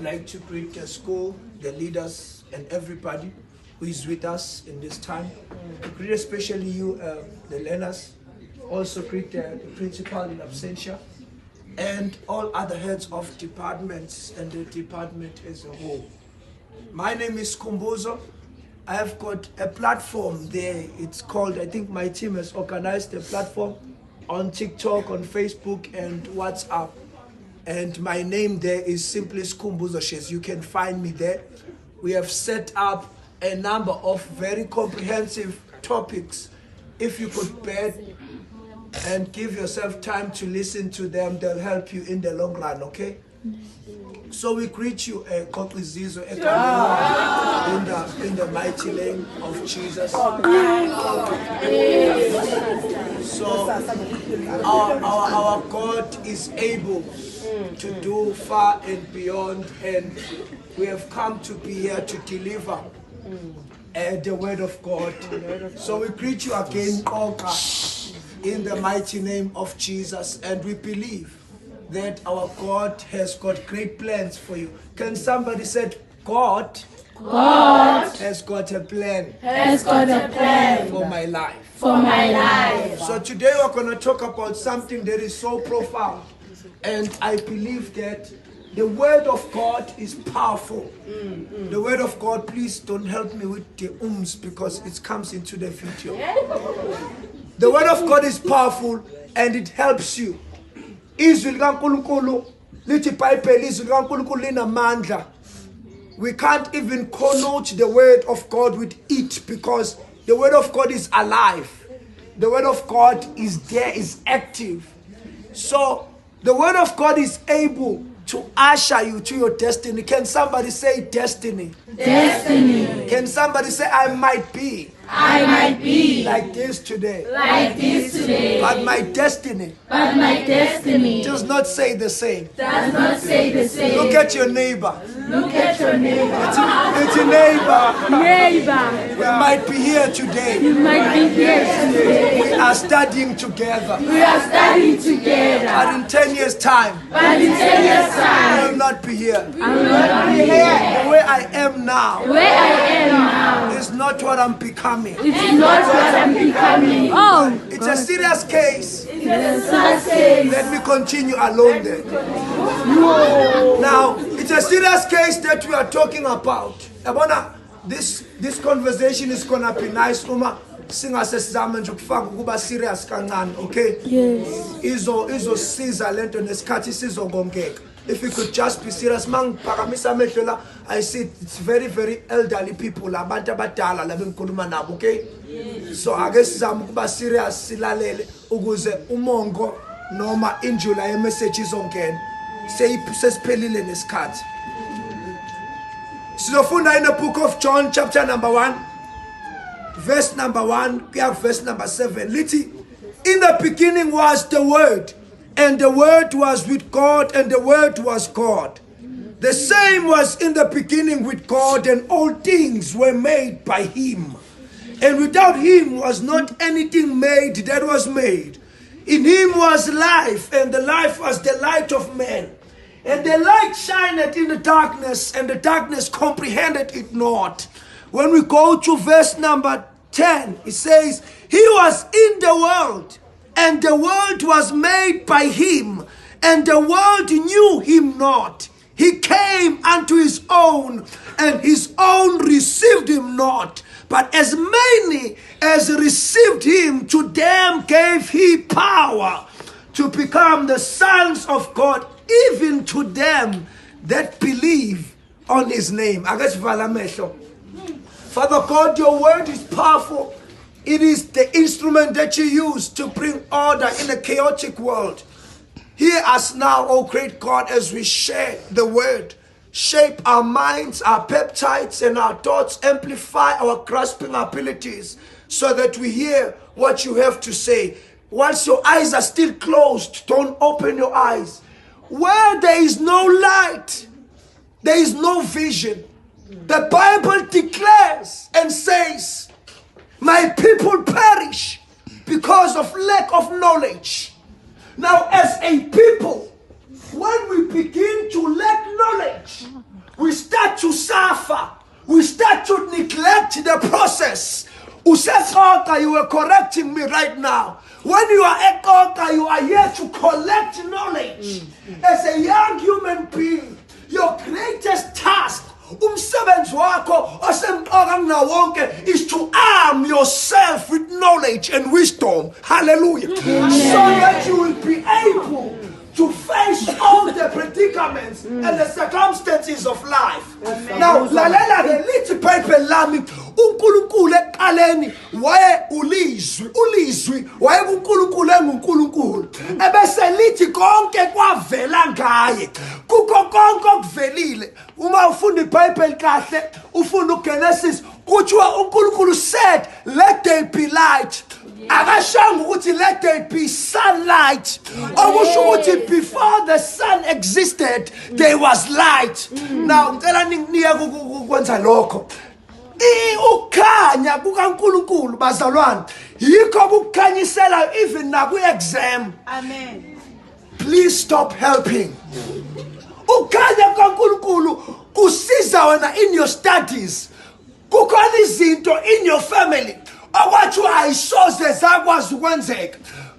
I'd like to greet the school, the leaders, and everybody who is with us in this time. I greet especially you, the learners. Also greet the principal in absentia, and all other heads of departments and the department as a whole. My name is Skhumbuzo. I have got a platform there. It's called, I think my team has organized a platform on TikTok, on Facebook, and WhatsApp. And my name there is simply Skhumbuzo Shezi. You can find me there. We have set up a number of very comprehensive topics. If you could bear and give yourself time to listen to them, they'll help you in the long run, okay? So we greet you, Qoqa in the mighty name of Jesus. So our God is able to do far and beyond, and we have come to be here to deliver the word of God. So we greet you again, Qoqa, in the mighty name of Jesus, and we believe that our God has got great plans for you. Can somebody say, God has got a plan. Has got a plan for my life. For my life. So today we're going to talk about something that is so profound. And I believe that the word of God is powerful. The word of God, please don't help me with the because it comes into the video. The word of God is powerful and it helps you. Izwi likaNkulunkulu lithi iBhayibheli izwi likaNkulunkulu linamandla. We can't even connote the word of God with it because the word of God is alive. The word of God is there, is active. So the word of God is able to usher you to your destiny. Can somebody say destiny? Destiny. Can somebody say I might be? I might be like this today. Like this today. But my destiny. But my destiny does not say the same. Does not say the same. Look at your neighbor. Look at your neighbor. It's a neighbor. Neighbor. We might be here today. You might be here today. We are studying together. We are studying together. But in 10 years' time. But in 10 years' time. I will not be here. I will not be here. The way I am now. The way I am now. Is not what I'm becoming. It's not what I'm becoming. Oh. It's a serious case. It's a serious case. Let me continue alone there. No. Now, it's a serious case that we are talking about. Abona, this conversation is gonna be nice. Uma singasesizama nje ukufaka ukuba serious kancane, okay? Yes. Izosiza lento nesikhathi sizongongeka. If we could just be serious, I see it's very, very elderly people, abantu abadala la bengikhuluma nabo, okay? So ake sizama ukuba serious silalele ukuze umongo noma injula ye message izongena. Sesiphelile nesikhathi. Sizofunda in the book of John chapter number 1 verse number 1 verse number 7. Lithi, in the beginning was the word, and the word was with God, and the word was God. The same was in the beginning with God, and all things were made by him. And without him was not anything made that was made. In him was life, and the life was the light of men. And the light shined in the darkness, and the darkness comprehended it not. When we go to verse number 10, it says, he was in the world, and the world was made by him, and the world knew him not. He came unto his own, and his own received him not. But as many as received him, to them gave he power to become the sons of God, even to them that believe on his name. Father God, your word is powerful. It is the instrument that you use to bring order in a chaotic world. Hear us now, O great God, as we share the word. Shape our minds, our peptides, and our thoughts. Amplify our grasping abilities so that we hear what you have to say. Whilst your eyes are still closed, don't open your eyes. Where there is no light, there is no vision. The Bible declares and says, my people perish because of lack of knowledge. Now, as a people, when we begin to lack knowledge, to suffer. We start to neglect the process. Qoqa, you were correcting me right now. When you are at Qoqa, you are here to collect knowledge. As a young human being, your greatest task umsebenzi wakho osemqoka kunawonke is to arm yourself with knowledge and wisdom. Hallelujah. So that you will be able to face all the predicaments and the circumstances of life. Now, lalela ke lithi Bible lami uNkulunkulu eqaleni waye ulizwi waye uNkulunkulu enguNkulunkulu ebese lithi konke kwavela ngaye kuko konke okuvelile. Uma ufunda iBhayibheli kahle ufunda uGenesis kuthiwa uNkulunkulu said let there be light. Akashanga ukuthi let there be sunlight. Okusho ukuthi before the sun existed there was light. Now ngicela nginika ukwenza lokho. Ukukhanya kukaNkulunkulu bazalwane yikho ukukhanyisela even na ku-exam. Amen. Please stop helping. Ukukhanya kukaNkulunkulu kusiza wena in your studies. Kukhona izinto in your family okwathiwa ayisoze zakwazi ukwenzeka.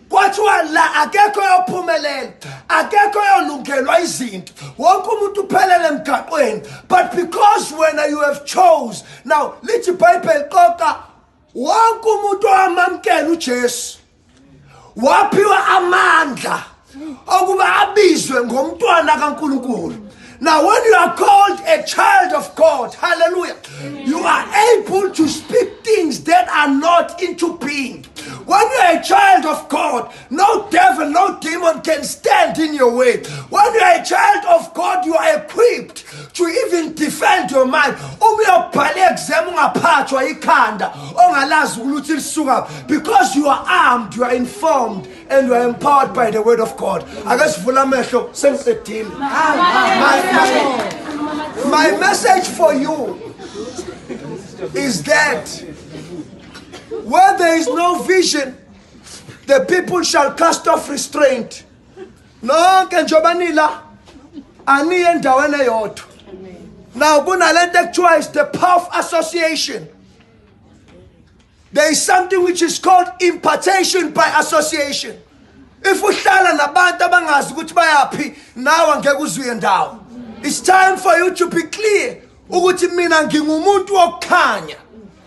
Kwathiwa la akekho yophumelela, akekho yolungelwa izinto, wonke umuntu uphelele emgaqweni. But because when you have chose, now lithi iBhayibheli Qoqa, wonke umuntu owamamkela uJesu waphiwa amandla okuba abizwe ngomntwana kaNkulunkulu. Now when you are called a child of God, hallelujah, you are able to speak things that are not into being. When you are a child of God, no devil, no demon can stand in your way. When you are a child of God, you are equipped to even defend your mind. Because you are armed, you are informed, and you are empowered by the word of God. My message for you is that where there is no vision, the people shall cast off restraint. No, kenjobanila ani endaweni yodwa. Now kunalento twice the power of association. There is something which is called impartation by association. If uhlala nabantu abangazi ukuthi bayaphi nawe angeke uzwe ndawo. It's time for you to be clear ukuthi mina ngingumuntu okukhanya.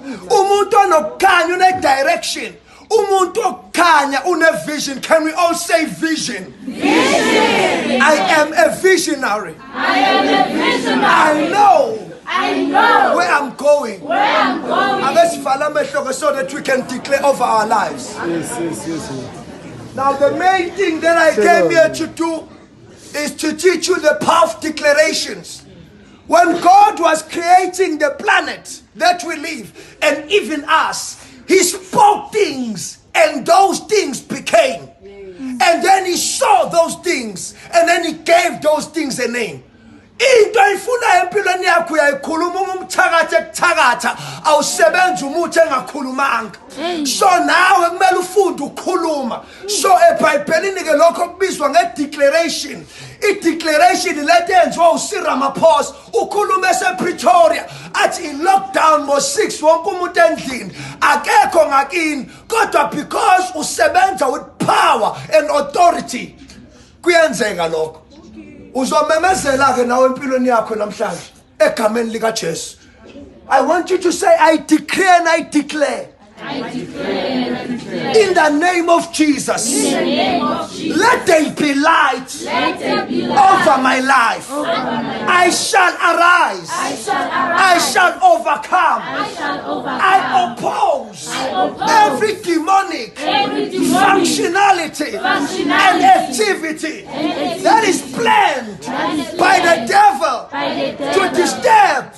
Umuntu onokukhanya une direction. Umuntu okukhanya une vision. Can we all say vision? Vision. I am a visionary. I am a visionary. I know where I'm going. So that we can declare over our lives. Yes. Now the main thing that I came here to do is to teach you the power of declarations. When God was creating the planet that we live, and even us, He spoke things, and those things became. And then He saw those things, and then He gave those things a name. Into ifuna empilweni yakho uyayikhuluma umthakatha ekuthakatha awusebenza umuthi engakhulumanga. So nawe kumele ufunde ukukhuluma. So eBhayibhelini ke lokho kubizwa nge-declaration. I-declaration lethi yenziwa uCyril Ramaphosa ukhuluma esePretoria athi i-lockdown ngo-6 wonke umuntu endlini akekho ngakini kodwa because usebenza with power and authority kuyenzeka lokho. Uzomemezela ke nawe empilweni yakho namhlanje egameni lika Jesu. I want you to say I decree and I declare. I declare and I declare. In the name of Jesus. In the name of Jesus. Let there be light. Let there be light over my life. Over my life. I shall arise. I shall arise. I shall overcome. I shall overcome. I oppose every demonic functionality and activity that is planned by the devil to disturb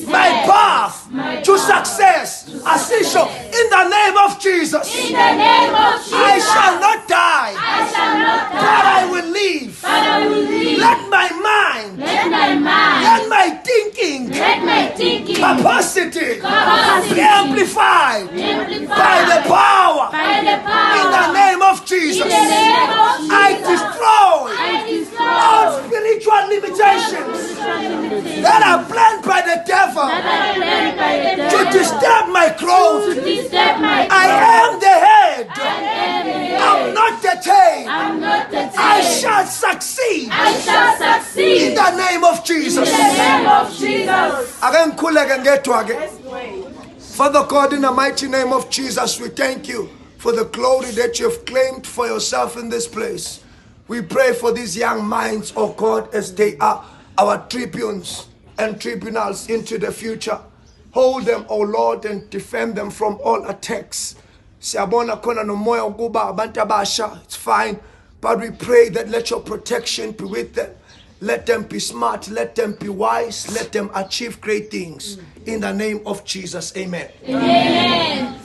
my path to success. Ascension. In the name of Jesus. In the name of Jesus. I shall not die. I shall not die. But I will live. But I will live. Let my mind. Let my mind. Let my thinking. Let my thinking. Capacity. Be amplified. By the power. By the power. In the name of Jesus. In the name of Jesus. I destroy all spiritual limitations that are planned by the the devil that are planned by the to devil disturb my growth. to disturb my I am the head. I'm not the tail. I'm not the tail. I shall succeed. I shall succeed. In the name of Jesus. In the name of Jesus. Father God, in the mighty name of Jesus, we thank you for the glory that you have claimed for yourself in this place. We pray for these young minds, oh God, as they are our tribunes and tribunals into the future. Hold them, oh Lord, and defend them from all attacks. It's fine, but we pray that let your protection be with them. Let them be smart, let them be wise, let them achieve great things. In the name of Jesus, amen. Amen.